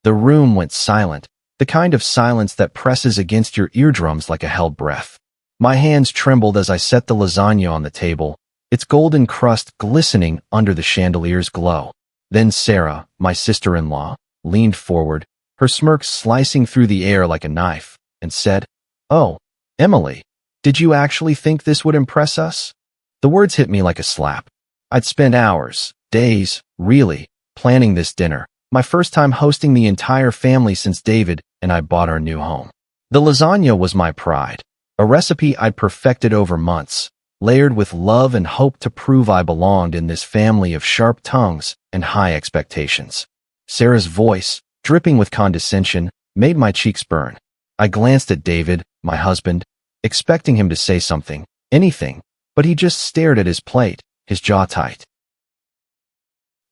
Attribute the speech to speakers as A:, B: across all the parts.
A: The room went silent, the kind of silence that presses against your eardrums like a held breath. My hands trembled as I set the lasagna on the table, its golden crust glistening under the chandelier's glow. Then Sarah, my sister-in-law, leaned forward, her smirk slicing through the air like a knife, and said, "Oh, Emily, did you actually think this would impress us?" The words hit me like a slap. I'd spent hours, days, really, planning this dinner, my first time hosting the entire family since David and I bought our new home. The lasagna was my pride, a recipe I'd perfected over months, layered with love and hope to prove I belonged in this family of sharp tongues and high expectations. Sarah's voice, dripping with condescension, made my cheeks burn. I glanced at David, my husband, expecting him to say something, anything, but he just stared at his plate, his jaw tight.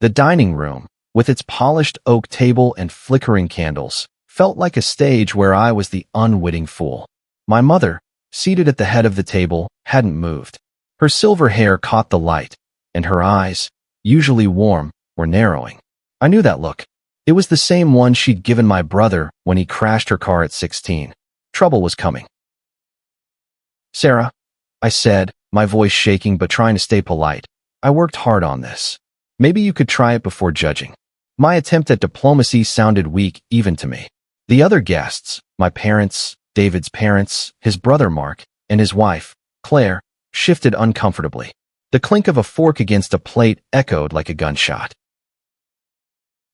A: The dining room, with its polished oak table and flickering candles, felt like a stage where I was the unwitting fool. My mother, seated at the head of the table, hadn't moved. Her silver hair caught the light, and her eyes, usually warm, were narrowing. I knew that look. It was the same one she'd given my brother when he crashed her car at 16. Trouble was coming. "Sarah," I said, my voice shaking but trying to stay polite, "I worked hard on this. Maybe you could try it before judging." My attempt at diplomacy sounded weak even to me. The other guests, my parents, David's parents, his brother Mark, and his wife, Claire, shifted uncomfortably. The clink of a fork against a plate echoed like a gunshot.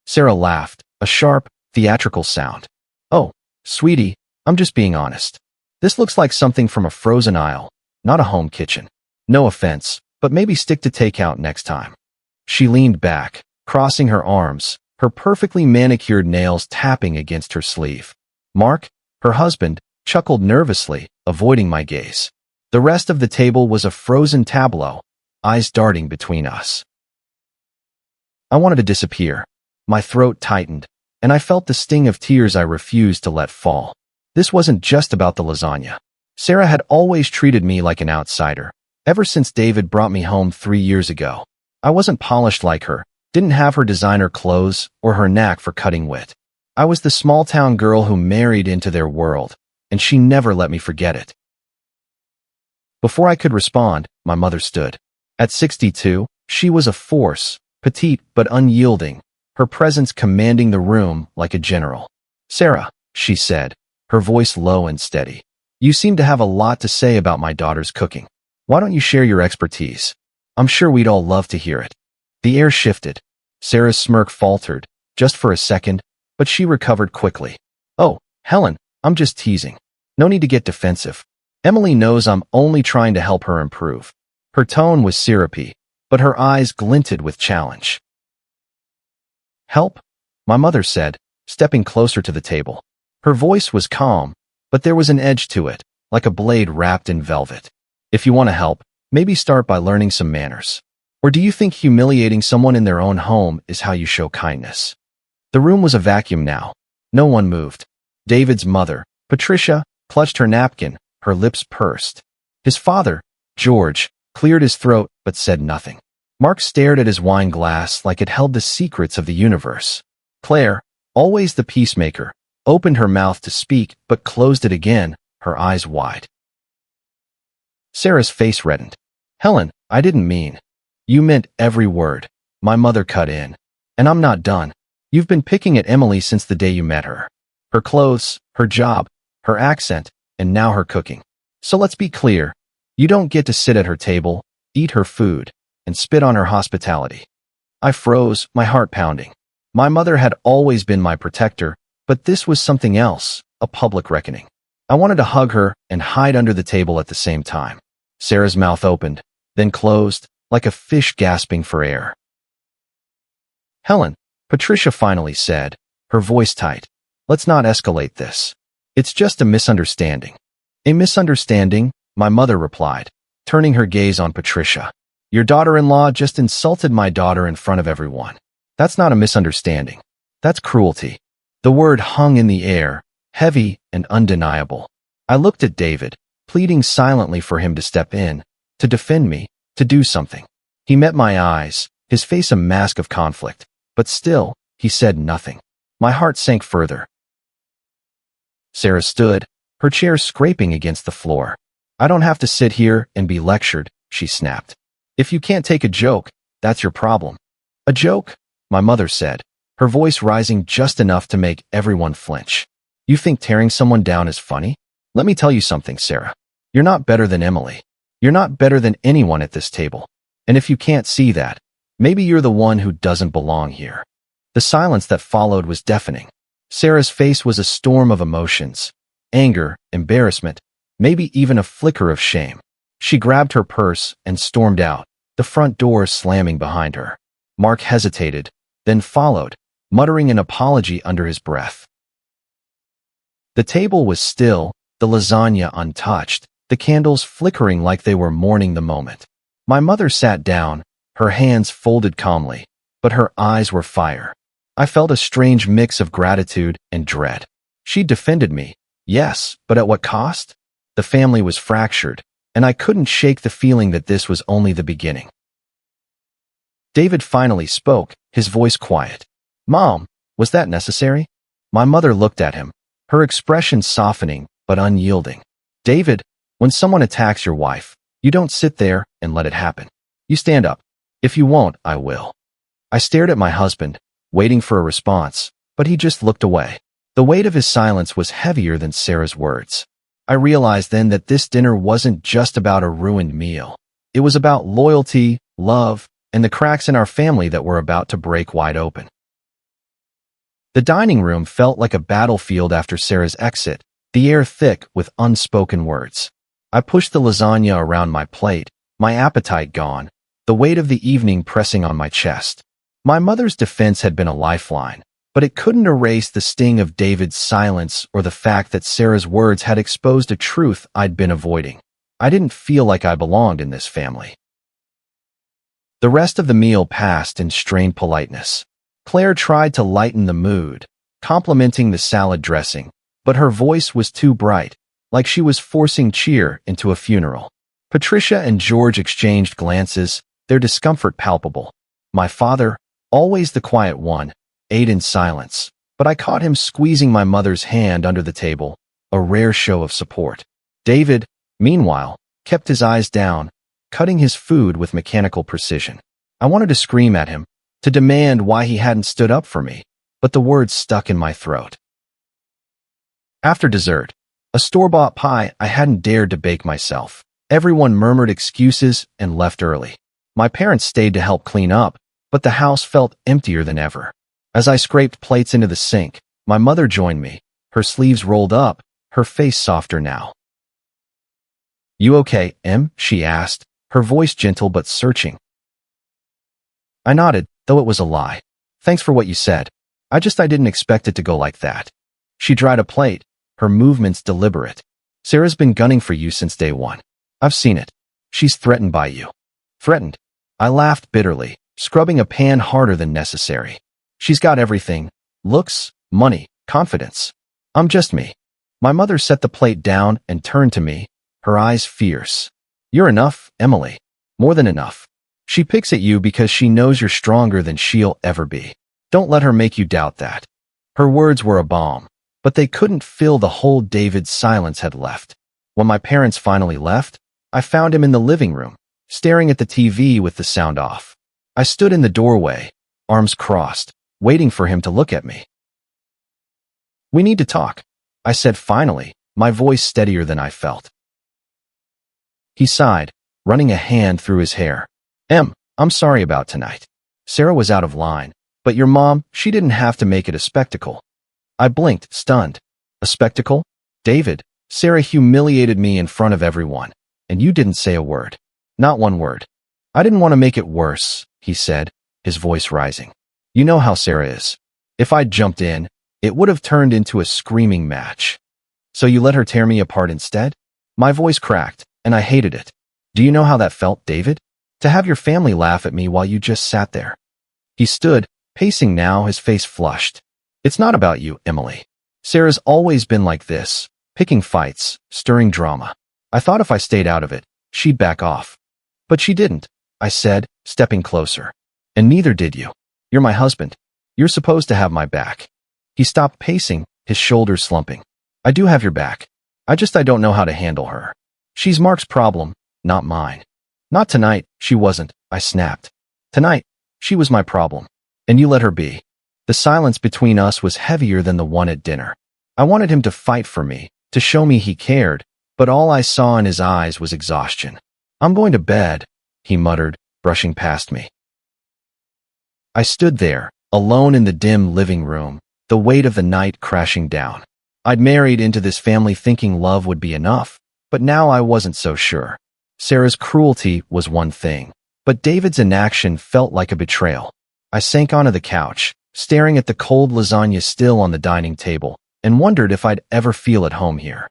A: Sarah laughed, a sharp, theatrical sound. "Oh, sweetie, I'm just being honest. This looks like something from a frozen aisle, not a home kitchen. No offense, but maybe stick to takeout next time." She leaned back, crossing her arms, her perfectly manicured nails tapping against her sleeve. Mark, her husband, chuckled nervously, avoiding my gaze. The rest of the table was a frozen tableau, eyes darting between us. I wanted to disappear. My throat tightened, and I felt the sting of tears I refused to let fall. This wasn't just about the lasagna. Sarah had always treated me like an outsider, ever since David brought me home 3 years ago. I wasn't polished like her, didn't have her designer clothes or her knack for cutting wit. I was the small-town girl who married into their world, and she never let me forget it. Before I could respond, my mother stood. At 62, she was a force, petite but unyielding, her presence commanding the room like a general. "Sarah," she said, her voice low and steady, "you seem to have a lot to say about my daughter's cooking. Why don't you share your expertise? I'm sure we'd all love to hear it." The air shifted. Sarah's smirk faltered, just for a second, but she recovered quickly. "Oh, Helen, I'm just teasing. No need to get defensive. Emily knows I'm only trying to help her improve." Her tone was syrupy, but her eyes glinted with challenge. "Help?" my mother said, stepping closer to the table. Her voice was calm, but there was an edge to it, like a blade wrapped in velvet. "If you want to help, maybe start by learning some manners. Or do you think humiliating someone in their own home is how you show kindness?" The room was a vacuum now. No one moved. David's mother, Patricia, clutched her napkin, her lips pursed. His father, George, cleared his throat but said nothing. Mark stared at his wine glass like it held the secrets of the universe. Claire, always the peacemaker, opened her mouth to speak but closed it again, her eyes wide. Sarah's face reddened. "Helen, I didn't mean." "You meant every word," my mother cut in. "And I'm not done. You've been picking at Emily since the day you met her. Her clothes, her job, her accent, and now her cooking. So let's be clear. You don't get to sit at her table, eat her food, and spit on her hospitality." I froze, my heart pounding. My mother had always been my protector, but this was something else, a public reckoning. I wanted to hug her and hide under the table at the same time. Sarah's mouth opened, then closed, like a fish gasping for air. "Helen," Patricia finally said, her voice tight, "let's not escalate this. It's just a misunderstanding." "A misunderstanding?" my mother replied, turning her gaze on Patricia. "Your daughter-in-law just insulted my daughter in front of everyone. That's not a misunderstanding. That's cruelty." The word hung in the air, heavy and undeniable. I looked at David, pleading silently for him to step in, to defend me, to do something. He met my eyes, his face a mask of conflict, but still, he said nothing. My heart sank further. Sarah stood, her chair scraping against the floor. I don't have to sit here and be lectured, she snapped. If you can't take a joke, that's your problem. A joke? My mother said, her voice rising just enough to make everyone flinch. You think tearing someone down is funny? Let me tell you something, Sarah. You're not better than Emily. You're not better than anyone at this table. And if you can't see that, maybe you're the one who doesn't belong here. The silence that followed was deafening. Sarah's face was a storm of emotions. Anger, embarrassment, maybe even a flicker of shame. She grabbed her purse and stormed out, the front door slamming behind her. Mark hesitated, then followed, muttering an apology under his breath. The table was still, the lasagna untouched, the candles flickering like they were mourning the moment. My mother sat down, her hands folded calmly, but her eyes were fire. I felt a strange mix of gratitude and dread. She defended me, yes, but at what cost? The family was fractured, and I couldn't shake the feeling that this was only the beginning. David finally spoke, his voice quiet. Mom, was that necessary? My mother looked at him, her expression softening but unyielding. David, when someone attacks your wife, you don't sit there and let it happen. You stand up. If you won't, I will. I stared at my husband, waiting for a response, but he just looked away. The weight of his silence was heavier than Sarah's words. I realized then that this dinner wasn't just about a ruined meal. It was about loyalty, love, and the cracks in our family that were about to break wide open. The dining room felt like a battlefield after Sarah's exit, the air thick with unspoken words. I pushed the lasagna around my plate, my appetite gone, the weight of the evening pressing on my chest. My mother's defense had been a lifeline, but it couldn't erase the sting of David's silence or the fact that Sarah's words had exposed a truth I'd been avoiding. I didn't feel like I belonged in this family. The rest of the meal passed in strained politeness. Claire tried to lighten the mood, complimenting the salad dressing, but her voice was too bright, like she was forcing cheer into a funeral. Patricia and George exchanged glances, their discomfort palpable. My father, always the quiet one, ate in silence, but I caught him squeezing my mother's hand under the table, a rare show of support. David, meanwhile, kept his eyes down, cutting his food with mechanical precision. I wanted to scream at him, to demand why he hadn't stood up for me, but the words stuck in my throat. After dessert, a store-bought pie I hadn't dared to bake myself. Everyone murmured excuses and left early. My parents stayed to help clean up, but the house felt emptier than ever. As I scraped plates into the sink, my mother joined me, her sleeves rolled up, her face softer now. You okay, Em? She asked, her voice gentle but searching. I nodded, though it was a lie. Thanks for what you said. I didn't expect it to go like that. She dried a plate, her movements deliberate. Sarah's been gunning for you since day one. I've seen it. She's threatened by you. Threatened? I laughed bitterly, scrubbing a pan harder than necessary. She's got everything. Looks, money, confidence. I'm just me. My mother set the plate down and turned to me, her eyes fierce. You're enough, Emily. More than enough. She picks at you because she knows you're stronger than she'll ever be. Don't let her make you doubt that. Her words were a balm, but they couldn't fill the hole David's silence had left. When my parents finally left, I found him in the living room, staring at the TV with the sound off. I stood in the doorway, arms crossed, waiting for him to look at me. We need to talk, I said finally, my voice steadier than I felt. He sighed, running a hand through his hair. Em, I'm sorry about tonight. Sarah was out of line, but your mom, she didn't have to make it a spectacle. I blinked, stunned. A spectacle? David, Sarah humiliated me in front of everyone, and you didn't say a word. Not one word. I didn't want to make it worse, he said, his voice rising. You know how Sarah is. If I'd jumped in, it would have turned into a screaming match. So you let her tear me apart instead? My voice cracked, and I hated it. Do you know how that felt, David? To have your family laugh at me while you just sat there. He stood, pacing now, his face flushed. It's not about you, Emily. Sarah's always been like this, picking fights, stirring drama. I thought if I stayed out of it, she'd back off. But she didn't, I said, stepping closer. And neither did you. You're my husband. You're supposed to have my back. He stopped pacing, his shoulders slumping. I do have your back. I don't know how to handle her. She's Mark's problem, not mine. Not tonight, she wasn't, I snapped. Tonight, she was my problem. And you let her be. The silence between us was heavier than the one at dinner. I wanted him to fight for me, to show me he cared, but all I saw in his eyes was exhaustion. I'm going to bed, he muttered, brushing past me. I stood there, alone in the dim living room, the weight of the night crashing down. I'd married into this family thinking love would be enough, but now I wasn't so sure. Sarah's cruelty was one thing, but David's inaction felt like a betrayal. I sank onto the couch, staring at the cold lasagna still on the dining table, and wondered if I'd ever feel at home here.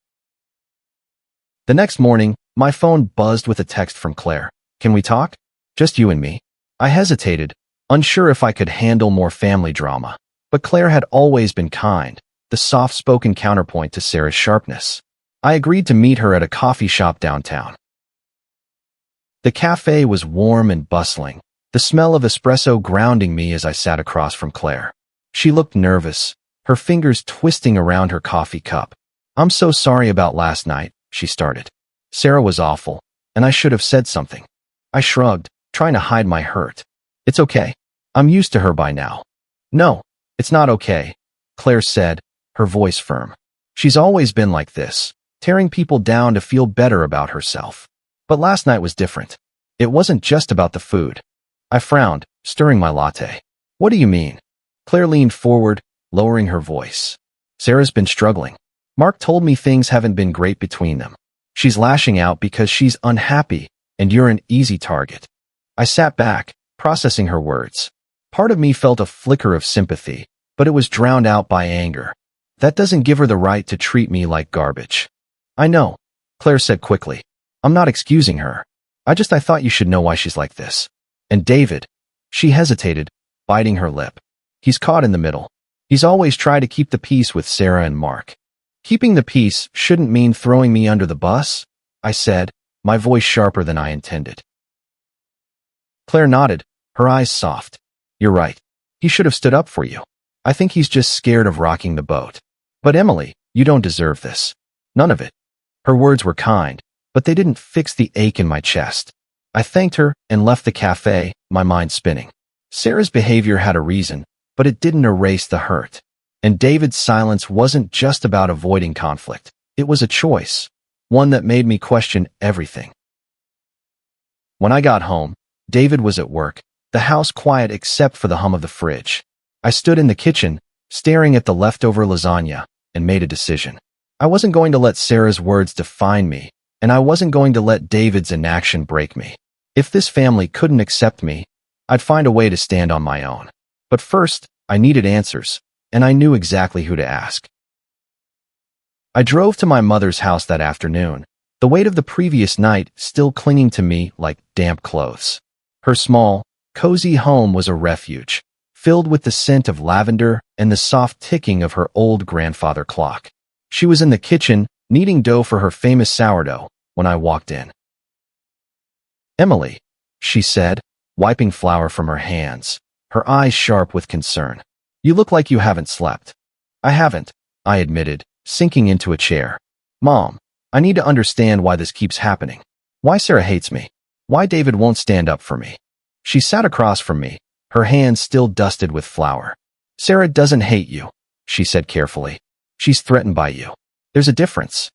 A: The next morning, my phone buzzed with a text from Claire. Can we talk? Just you and me. I hesitated, unsure if I could handle more family drama, but Claire had always been kind, the soft-spoken counterpoint to Sarah's sharpness. I agreed to meet her at a coffee shop downtown. The cafe was warm and bustling, the smell of espresso grounding me as I sat across from Claire. She looked nervous, her fingers twisting around her coffee cup. I'm so sorry about last night, she started. Sarah was awful, and I should have said something. I shrugged, trying to hide my hurt. It's okay. I'm used to her by now. No, it's not okay, Claire said, her voice firm. She's always been like this, tearing people down to feel better about herself. But last night was different. It wasn't just about the food. I frowned, stirring my latte. What do you mean? Claire leaned forward, lowering her voice. Sarah's been struggling. Mark told me things haven't been great between them. She's lashing out because she's unhappy, and you're an easy target. I sat back, processing her words. Part of me felt a flicker of sympathy, but it was drowned out by anger. That doesn't give her the right to treat me like garbage. I know, Claire said quickly. I'm not excusing her. I thought you should know why she's like this. And David, she hesitated, biting her lip. He's caught in the middle. He's always tried to keep the peace with Sarah and Mark. Keeping the peace shouldn't mean throwing me under the bus, I said, my voice sharper than I intended. Claire nodded, her eyes soft. You're right. He should have stood up for you. I think he's just scared of rocking the boat. But Emily, you don't deserve this. None of it. Her words were kind, but they didn't fix the ache in my chest. I thanked her and left the cafe, my mind spinning. Sarah's behavior had a reason, but it didn't erase the hurt. And David's silence wasn't just about avoiding conflict. It was a choice, one that made me question everything. When I got home, David was at work, the house quiet except for the hum of the fridge. I stood in the kitchen, staring at the leftover lasagna, and made a decision. I wasn't going to let Sarah's words define me, and I wasn't going to let David's inaction break me. If this family couldn't accept me, I'd find a way to stand on my own. But first, I needed answers, and I knew exactly who to ask. I drove to my mother's house that afternoon, the weight of the previous night still clinging to me like damp clothes. Her small, cozy home was a refuge, filled with the scent of lavender and the soft ticking of her old grandfather clock. She was in the kitchen, kneading dough for her famous sourdough, when I walked in. Emily, she said, wiping flour from her hands, her eyes sharp with concern. You look like you haven't slept. I haven't, I admitted, sinking into a chair. Mom, I need to understand why this keeps happening. Why Sarah hates me. Why David won't stand up for me. She sat across from me, her hands still dusted with flour. Sarah doesn't hate you, she said carefully. She's threatened by you. There's a difference.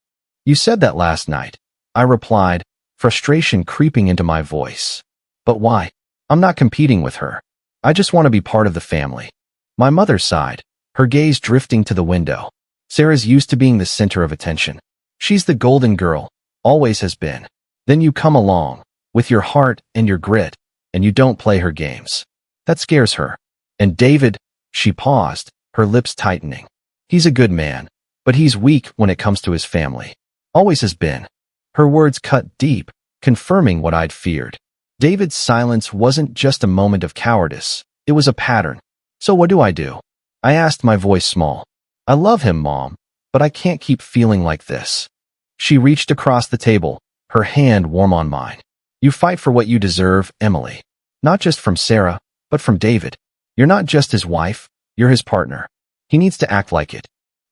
A: You said that last night, I replied, frustration creeping into my voice. But why? I'm not competing with her. I just want to be part of the family. My mother sighed, her gaze drifting to the window. Sarah's used to being the center of attention. She's the golden girl, always has been. Then you come along, with your heart and your grit, and you don't play her games. That scares her. And David, she paused, her lips tightening. He's a good man, but he's weak when it comes to his family. Always has been. Her words cut deep, confirming what I'd feared. David's silence wasn't just a moment of cowardice, it was a pattern. So what do? I asked, my voice small. I love him, Mom, but I can't keep feeling like this. She reached across the table, her hand warm on mine. You fight for what you deserve, Emily. Not just from Sarah, but from David. You're not just his wife, you're his partner. He needs to act like it.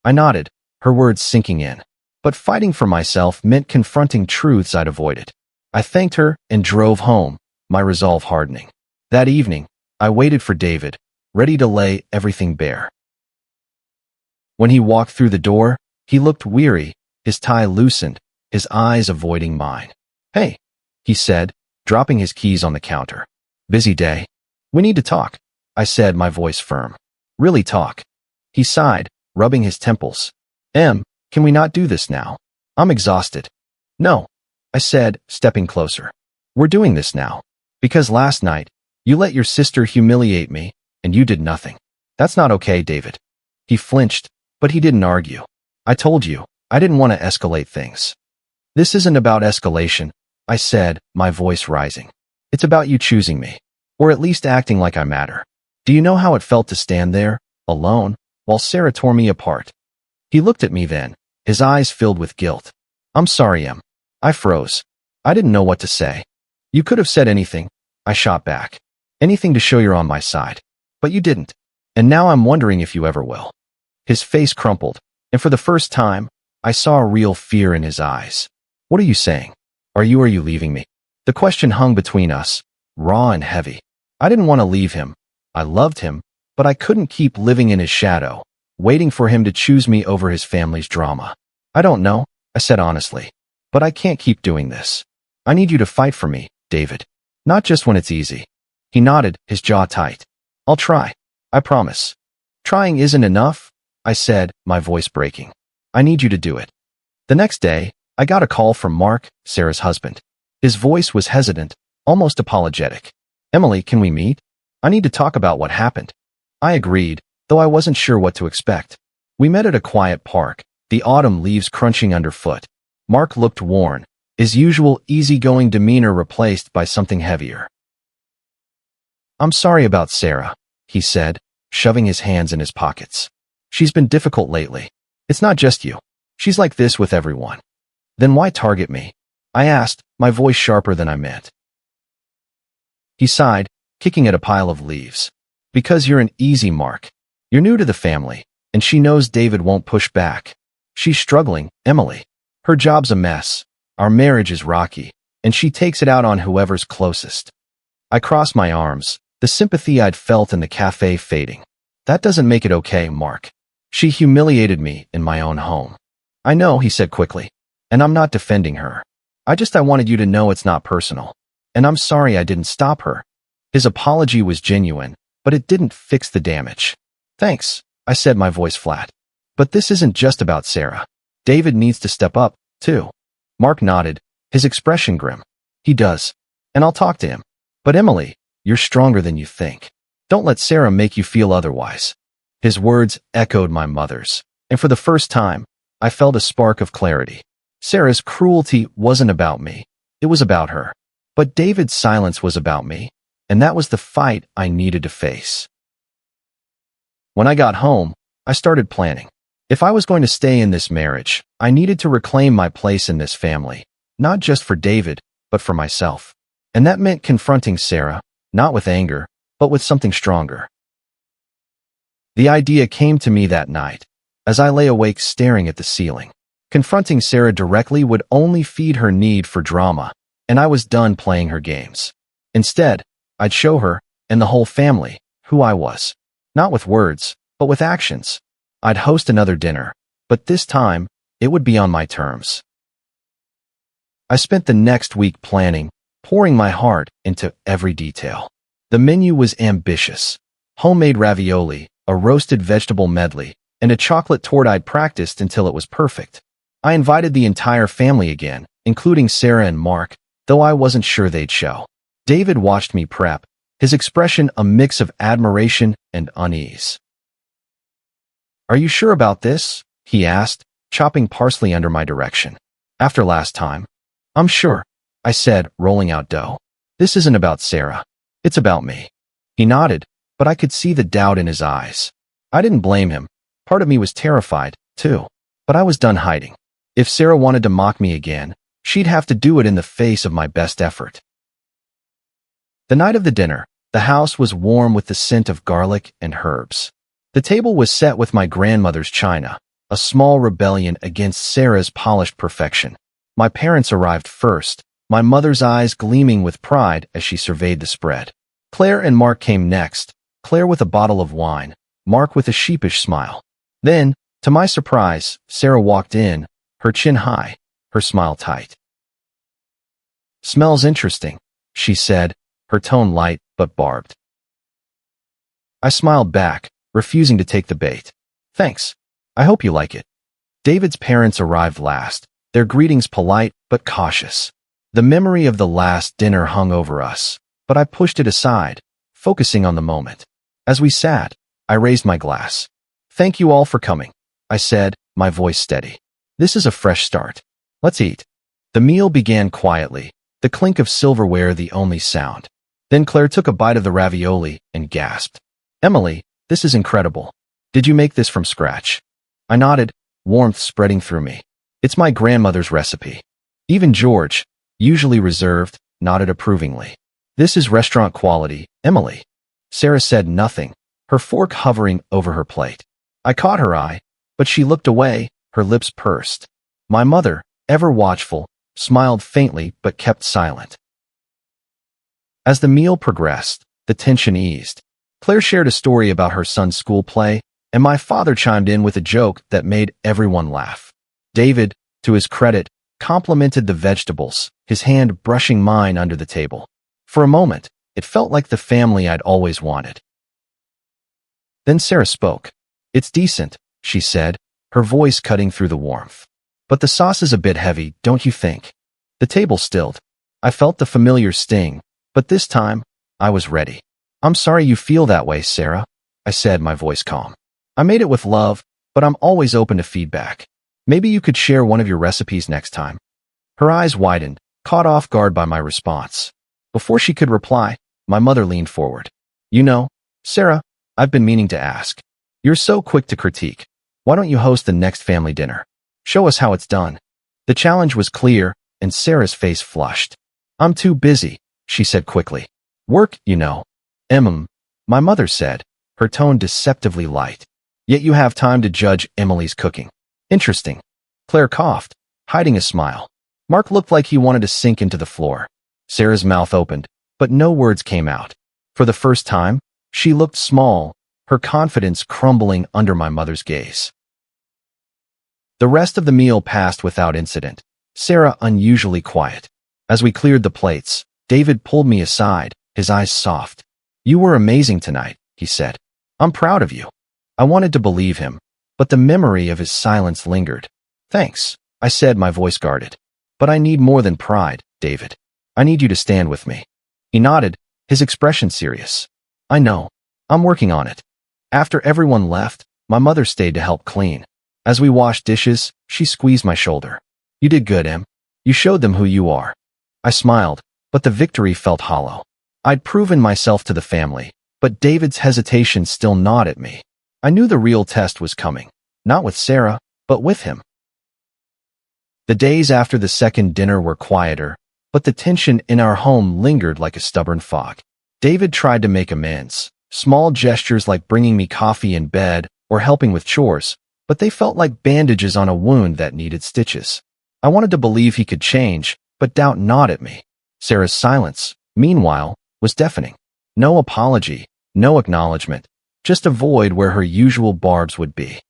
A: I nodded, her words sinking in. But fighting for myself meant confronting truths I'd avoided. I thanked her and drove home, my resolve hardening. That evening, I waited for David, ready to lay everything bare. When he walked through the door, he looked weary, his tie loosened, his eyes avoiding mine. "Hey," he said, dropping his keys on the counter. "Busy day?" "We need to talk," I said, my voice firm. "Really talk." He sighed, rubbing his temples. Can we not do this now? I'm exhausted." "No," I said, stepping closer. "We're doing this now. Because last night, you let your sister humiliate me, and you did nothing. That's not okay, David." He flinched, but he didn't argue. "I told you, I didn't want to escalate things." "This isn't about escalation," I said, my voice rising. "It's about you choosing me. Or at least acting like I matter. Do you know how it felt to stand there, alone, while Sarah tore me apart?" He looked at me then, his eyes filled with guilt. "I'm sorry, Em." I froze. I didn't know what to say. "You could have said anything," I shot back. "Anything to show you're on my side. But you didn't. And now I'm wondering if you ever will." His face crumpled, and for the first time, I saw a real fear in his eyes. "What are you saying? Are you leaving me?" The question hung between us, raw and heavy. I didn't want to leave him. I loved him, but I couldn't keep living in his shadow, waiting for him to choose me over his family's drama. "I don't know," I said honestly. "But I can't keep doing this. I need you to fight for me, David. Not just when it's easy." He nodded, his jaw tight. "I'll try. I promise." "Trying isn't enough," I said, my voice breaking. "I need you to do it." The next day, I got a call from Mark, Sarah's husband. His voice was hesitant, almost apologetic. "Emily, can we meet? I need to talk about what happened." I agreed, though I wasn't sure what to expect. We met at a quiet park, the autumn leaves crunching underfoot. Mark looked worn, his usual easygoing demeanor replaced by something heavier. "I'm sorry about Sarah," he said, shoving his hands in his pockets. "She's been difficult lately. It's not just you. She's like this with everyone." "Then why target me?" I asked, my voice sharper than I meant. He sighed, kicking at a pile of leaves. "Because you're an easy mark. You're new to the family, and she knows David won't push back. She's struggling, Emily. Her job's a mess. Our marriage is rocky, and she takes it out on whoever's closest." I crossed my arms, the sympathy I'd felt in the cafe fading. "That doesn't make it okay, Mark. She humiliated me in my own home." "I know," he said quickly, "and I'm not defending her. I wanted you to know it's not personal. And I'm sorry I didn't stop her." His apology was genuine, but it didn't fix the damage. "Thanks," I said, my voice flat. "But this isn't just about Sarah. David needs to step up, too." Mark nodded, his expression grim. "He does. And I'll talk to him. But Emily, you're stronger than you think. Don't let Sarah make you feel otherwise." His words echoed my mother's, and for the first time, I felt a spark of clarity. Sarah's cruelty wasn't about me. It was about her. But David's silence was about me, and that was the fight I needed to face. When I got home, I started planning. If I was going to stay in this marriage, I needed to reclaim my place in this family, not just for David, but for myself. And that meant confronting Sarah, not with anger, but with something stronger. The idea came to me that night, as I lay awake staring at the ceiling. Confronting Sarah directly would only feed her need for drama, and I was done playing her games. Instead, I'd show her, and the whole family, who I was. Not with words, but with actions. I'd host another dinner, but this time, it would be on my terms. I spent the next week planning, pouring my heart into every detail. The menu was ambitious. Homemade ravioli, a roasted vegetable medley, and a chocolate torte I'd practiced until it was perfect. I invited the entire family again, including Sarah and Mark, though I wasn't sure they'd show. David watched me prep, his expression a mix of admiration and unease. "Are you sure about this?" he asked, chopping parsley under my direction. "After last time?" "I'm sure," I said, rolling out dough. "This isn't about Sarah. It's about me." He nodded, but I could see the doubt in his eyes. I didn't blame him. Part of me was terrified, too. But I was done hiding. If Sarah wanted to mock me again, she'd have to do it in the face of my best effort. The night of the dinner, the house was warm with the scent of garlic and herbs. The table was set with my grandmother's china, a small rebellion against Sarah's polished perfection. My parents arrived first, my mother's eyes gleaming with pride as she surveyed the spread. Claire and Mark came next, Claire with a bottle of wine, Mark with a sheepish smile. Then, to my surprise, Sarah walked in, her chin high, her smile tight. "Smells interesting," she said, her tone light but barbed. I smiled back, refusing to take the bait. "Thanks. I hope you like it." David's parents arrived last, their greetings polite but cautious. The memory of the last dinner hung over us, but I pushed it aside, focusing on the moment. As we sat, I raised my glass. "Thank you all for coming," I said, my voice steady. "This is a fresh start. Let's eat." The meal began quietly, the clink of silverware the only sound. Then Claire took a bite of the ravioli and gasped. "Emily, this is incredible. Did you make this from scratch?" I nodded, warmth spreading through me. "It's my grandmother's recipe." Even George, usually reserved, nodded approvingly. "This is restaurant quality, Emily." Sarah said nothing, her fork hovering over her plate. I caught her eye, but she looked away, her lips pursed. My mother, ever watchful, smiled faintly but kept silent. As the meal progressed, the tension eased. Claire shared a story about her son's school play, and my father chimed in with a joke that made everyone laugh. David, to his credit, complimented the vegetables, his hand brushing mine under the table. For a moment, it felt like the family I'd always wanted. Then Sarah spoke. "It's decent," she said, her voice cutting through the warmth. "But the sauce is a bit heavy, don't you think?" The table stilled. I felt the familiar sting, but this time, I was ready. "I'm sorry you feel that way, Sarah," I said, my voice calm. "I made it with love, but I'm always open to feedback. Maybe you could share one of your recipes next time." Her eyes widened, caught off guard by my response. Before she could reply, my mother leaned forward. "You know, Sarah, I've been meaning to ask. You're so quick to critique. Why don't you host the next family dinner? Show us how it's done." The challenge was clear, and Sarah's face flushed. "I'm too busy," she said quickly. "Work, you know." My mother said, her tone deceptively light. "Yet you have time to judge Emily's cooking. Interesting." Claire coughed, hiding a smile. Mark looked like he wanted to sink into the floor. Sarah's mouth opened, but no words came out. For the first time, she looked small, her confidence crumbling under my mother's gaze. The rest of the meal passed without incident, Sarah unusually quiet. As we cleared the plates, David pulled me aside, his eyes soft. "You were amazing tonight," he said. "I'm proud of you." I wanted to believe him, but the memory of his silence lingered. "Thanks," I said, my voice guarded. "But I need more than pride, David. I need you to stand with me." He nodded, his expression serious. "I know. I'm working on it." After everyone left, my mother stayed to help clean. As we washed dishes, she squeezed my shoulder. "You did good, Em. You showed them who you are." I smiled, but the victory felt hollow. I'd proven myself to the family, but David's hesitation still gnawed at me. I knew the real test was coming, not with Sarah, but with him. The days after the second dinner were quieter, but the tension in our home lingered like a stubborn fog. David tried to make amends, small gestures like bringing me coffee in bed or helping with chores, but they felt like bandages on a wound that needed stitches. I wanted to believe he could change, but doubt gnawed at me. Sarah's silence, meanwhile, was deafening. No apology, no acknowledgement, just a void where her usual barbs would be.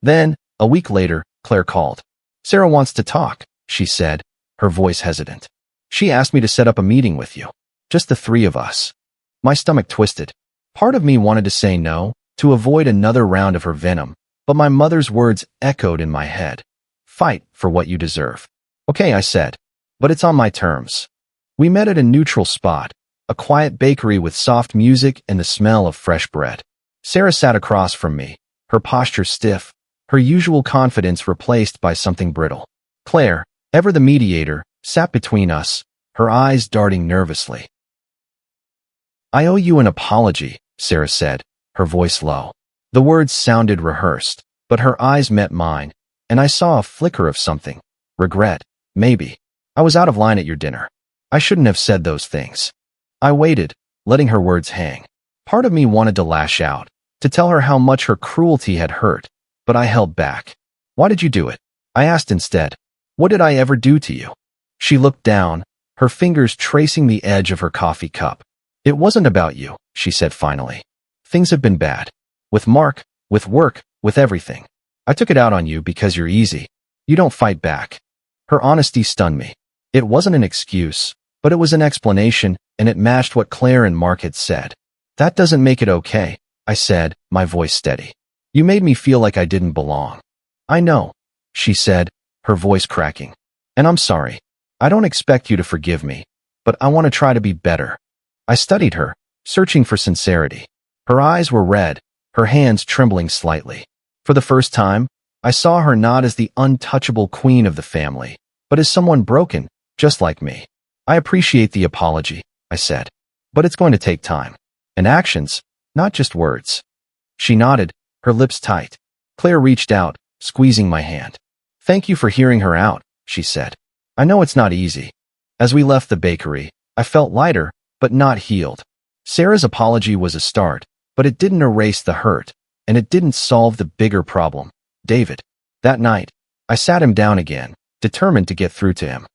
A: Then, a week later, Claire called. "Sarah wants to talk," she said, her voice hesitant. "She asked me to set up a meeting with you. Just the three of us." My stomach twisted. Part of me wanted to say no, to avoid another round of her venom, but my mother's words echoed in my head. "Fight for what you deserve." "Okay," I said, "but it's on my terms." We met at a neutral spot, a quiet bakery with soft music and the smell of fresh bread. Sarah sat across from me, her posture stiff, her usual confidence replaced by something brittle. Claire, ever the mediator, sat between us, her eyes darting nervously. "I owe you an apology," Sarah said, her voice low. The words sounded rehearsed, but her eyes met mine, and I saw a flicker of something. Regret, maybe. "I was out of line at your dinner. I shouldn't have said those things." I waited, letting her words hang. Part of me wanted to lash out, to tell her how much her cruelty had hurt, but I held back. Why did you do it? I asked instead. What did I ever do to you? She looked down, her fingers tracing the edge of her coffee cup. It wasn't about you, she said finally. Things have been bad. With Mark, with work, with everything. I took it out on you because you're easy. You don't fight back. Her honesty stunned me. It wasn't an excuse, but it was an explanation, and it matched what Claire and Mark had said. That doesn't make it okay, I said, my voice steady. You made me feel like I didn't belong. I know, she said, her voice cracking. And I'm sorry. I don't expect you to forgive me, but I want to try to be better. I studied her, searching for sincerity. Her eyes were red, her hands trembling slightly. For the first time, I saw her not as the untouchable queen of the family, but as someone broken, just like me. I appreciate the apology, I said, but it's going to take time. And actions, not just words. She nodded, her lips tight. Claire reached out, squeezing my hand. Thank you for hearing her out, she said. I know it's not easy. As we left the bakery, I felt lighter, but not healed. Sarah's apology was a start, but it didn't erase the hurt, and it didn't solve the bigger problem, David. That night, I sat him down again, determined to get through to him.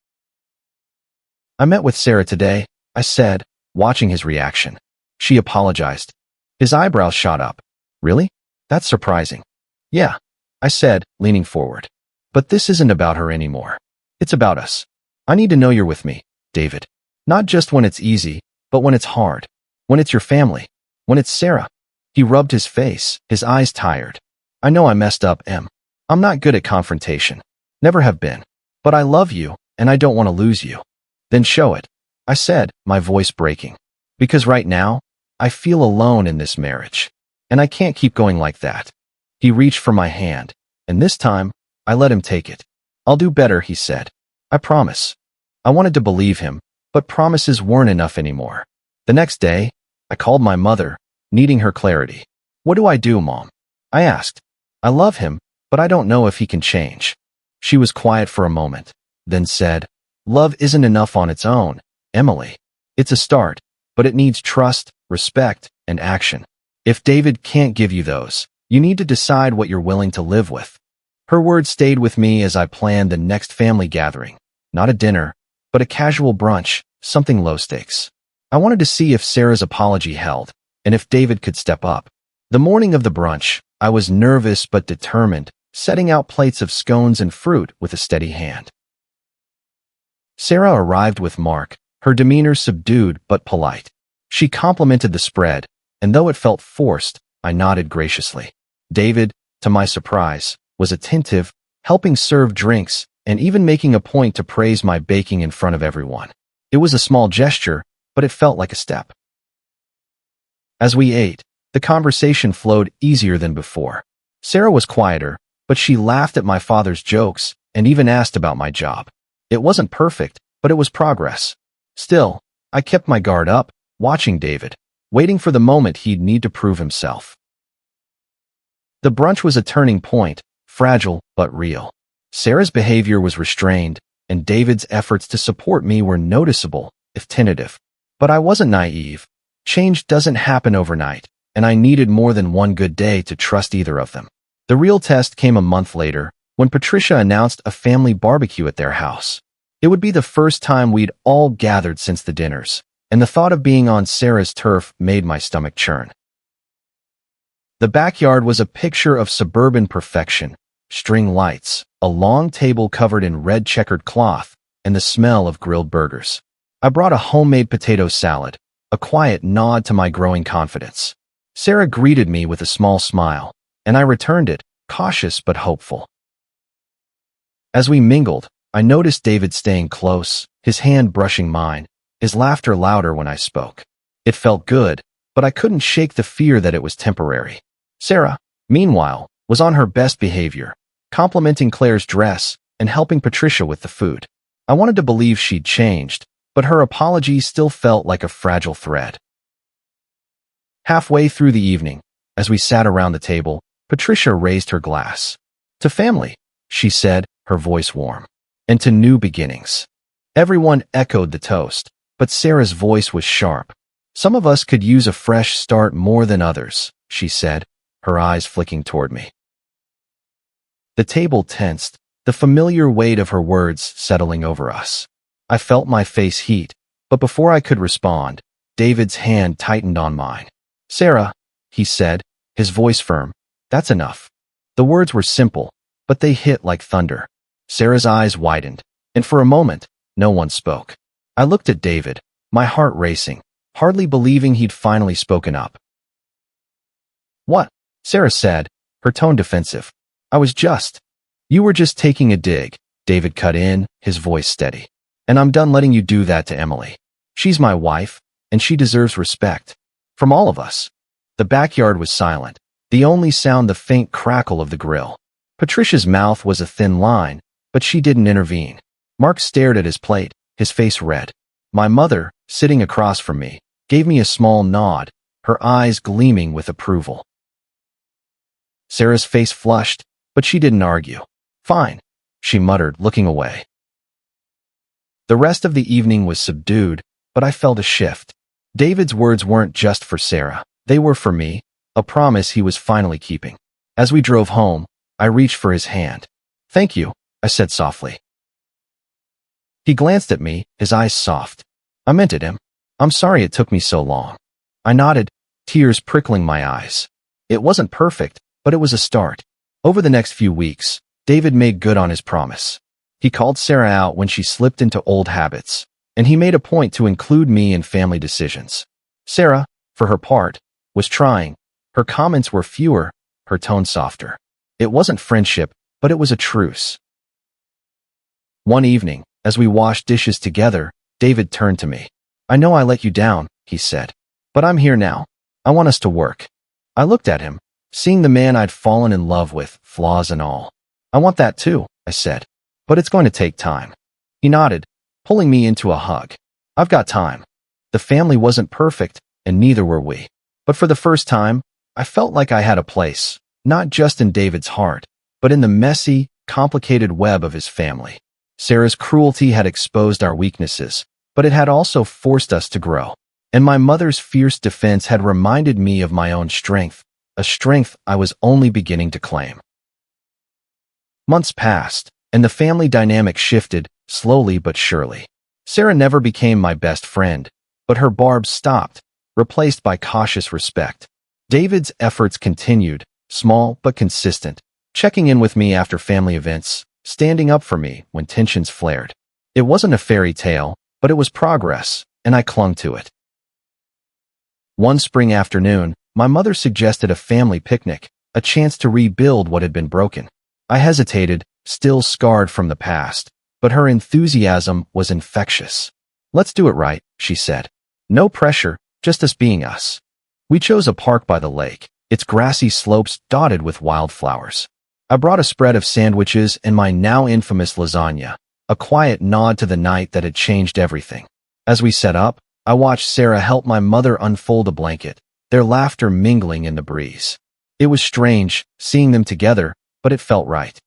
A: I met with Sarah today, I said, watching his reaction. She apologized. His eyebrows shot up. Really? That's surprising. Yeah, I said, leaning forward. But this isn't about her anymore. It's about us. I need to know you're with me, David. Not just when it's easy, but when it's hard. When it's your family. When it's Sarah. He rubbed his face, his eyes tired. I know I messed up, Em. I'm not good at confrontation. Never have been. But I love you, and I don't want to lose you. Then show it, I said, my voice breaking. Because right now, I feel alone in this marriage. And I can't keep going like that. He reached for my hand, and this time, I let him take it. I'll do better, he said. I promise. I wanted to believe him, but promises weren't enough anymore. The next day, I called my mother, needing her clarity. What do I do, Mom? I asked. I love him, but I don't know if he can change. She was quiet for a moment, then said, Love isn't enough on its own, Emily. It's a start, but it needs trust, respect, and action. If David can't give you those, you need to decide what you're willing to live with. Her words stayed with me as I planned the next family gathering. Not a dinner, but a casual brunch, something low stakes. I wanted to see if Sarah's apology held, and if David could step up. The morning of the brunch, I was nervous but determined, setting out plates of scones and fruit with a steady hand. Sarah arrived with Mark, her demeanor subdued but polite. She complimented the spread, and though it felt forced, I nodded graciously. David, to my surprise, was attentive, helping serve drinks, and even making a point to praise my baking in front of everyone. It was a small gesture, but it felt like a step. As we ate, the conversation flowed easier than before. Sarah was quieter, but she laughed at my father's jokes and even asked about my job. It wasn't perfect, but it was progress. Still, I kept my guard up, watching David, waiting for the moment he'd need to prove himself. The brunch was a turning point, fragile but real. Sarah's behavior was restrained, and David's efforts to support me were noticeable, if tentative. But I wasn't naive. Change doesn't happen overnight, and I needed more than one good day to trust either of them. The real test came a month later, when Patricia announced a family barbecue at their house. It would be the first time we'd all gathered since the dinners, and the thought of being on Sarah's turf made my stomach churn. The backyard was a picture of suburban perfection, string lights, a long table covered in red checkered cloth, and the smell of grilled burgers. I brought a homemade potato salad, a quiet nod to my growing confidence. Sarah greeted me with a small smile, and I returned it, cautious but hopeful. As we mingled, I noticed David staying close, his hand brushing mine, his laughter louder when I spoke. It felt good, but I couldn't shake the fear that it was temporary. Sarah, meanwhile, was on her best behavior, complimenting Claire's dress and helping Patricia with the food. I wanted to believe she'd changed, but her apology still felt like a fragile thread. Halfway through the evening, as we sat around the table, Patricia raised her glass. To family, she said, her voice warm. And to new beginnings. Everyone echoed the toast, but Sarah's voice was sharp. Some of us could use a fresh start more than others, she said, her eyes flicking toward me. The table tensed, the familiar weight of her words settling over us. I felt my face heat, but before I could respond, David's hand tightened on mine. "Sarah," he said, his voice firm, "that's enough." The words were simple, but they hit like thunder. Sarah's eyes widened, and for a moment, no one spoke. I looked at David, my heart racing, hardly believing he'd finally spoken up. "What?" Sarah said, her tone defensive. You were just taking a dig," David cut in, his voice steady. "And I'm done letting you do that to Emily. She's my wife, and she deserves respect. From all of us." The backyard was silent, the only sound the faint crackle of the grill. Patricia's mouth was a thin line, but she didn't intervene. Mark stared at his plate, his face red. My mother, sitting across from me, gave me a small nod, her eyes gleaming with approval. Sarah's face flushed, but she didn't argue. "Fine," she muttered, looking away. The rest of the evening was subdued, but I felt a shift. David's words weren't just for Sarah. They were for me, a promise he was finally keeping. As we drove home, I reached for his hand. "Thank you," I said softly. He glanced at me, his eyes soft. I meant it, "I'm sorry it took me so long." I nodded, tears prickling my eyes. It wasn't perfect, but it was a start. Over the next few weeks, David made good on his promise. He called Sarah out when she slipped into old habits, and he made a point to include me in family decisions. Sarah, for her part, was trying. Her comments were fewer, her tone softer. It wasn't friendship, but it was a truce. One evening, as we washed dishes together, David turned to me. "I know I let you down," he said, "but I'm here now. I want us to work." I looked at him, seeing the man I'd fallen in love with, flaws and all. "I want that too," I said, "but it's going to take time." He nodded, pulling me into a hug. "I've got time." The family wasn't perfect, and neither were we. But for the first time, I felt like I had a place, not just in David's heart, but in the messy, complicated web of his family. Sarah's cruelty had exposed our weaknesses, but it had also forced us to grow. And my mother's fierce defense had reminded me of my own strength, a strength I was only beginning to claim. Months passed, and the family dynamic shifted, slowly but surely. Sarah never became my best friend, but her barbs stopped, replaced by cautious respect. David's efforts continued, small but consistent, checking in with me after family events, standing up for me when tensions flared. It wasn't a fairy tale, but it was progress, and I clung to it. One spring afternoon, my mother suggested a family picnic, a chance to rebuild what had been broken. I hesitated, still scarred from the past, but her enthusiasm was infectious. "Let's do it right," she said. "No pressure, just us being us." We chose a park by the lake, its grassy slopes dotted with wildflowers. I brought a spread of sandwiches and my now infamous lasagna, a quiet nod to the night that had changed everything. As we set up, I watched Sarah help my mother unfold a blanket, their laughter mingling in the breeze. It was strange, seeing them together, but it felt right.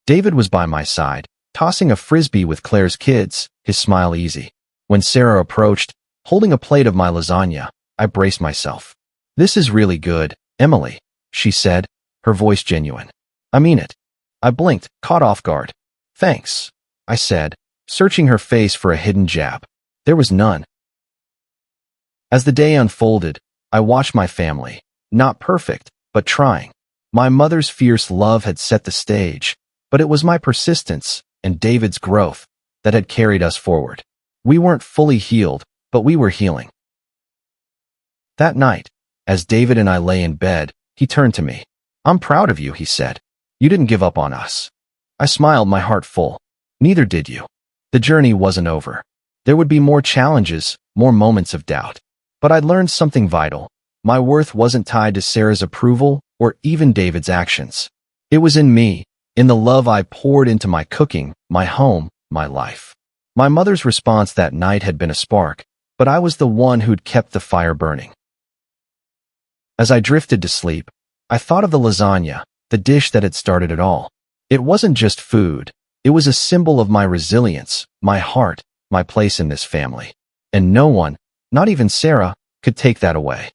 A: David was by my side, tossing a frisbee with Claire's kids, his smile easy. When Sarah approached, holding a plate of my lasagna, I braced myself. "This is really good, Emily," she said, her voice genuine. "I mean it." I blinked, caught off guard. "Thanks," I said, searching her face for a hidden jab. There was none. As the day unfolded, I watched my family, not perfect, but trying. My mother's fierce love had set the stage, but it was my persistence and David's growth that had carried us forward. We weren't fully healed, but we were healing. That night, as David and I lay in bed, he turned to me. "I'm proud of you," he said. "You didn't give up on us." I smiled, my heart full. "Neither did you." The journey wasn't over. There would be more challenges, more moments of doubt. But I'd learned something vital. My worth wasn't tied to Sarah's approval or even David's actions. It was in me, in the love I poured into my cooking, my home, my life. My mother's response that night had been a spark, but I was the one who'd kept the fire burning. As I drifted to sleep, I thought of the lasagna, the dish that had started it all. It wasn't just food. It was a symbol of my resilience, my heart, my place in this family. And no one, not even Sarah, could take that away.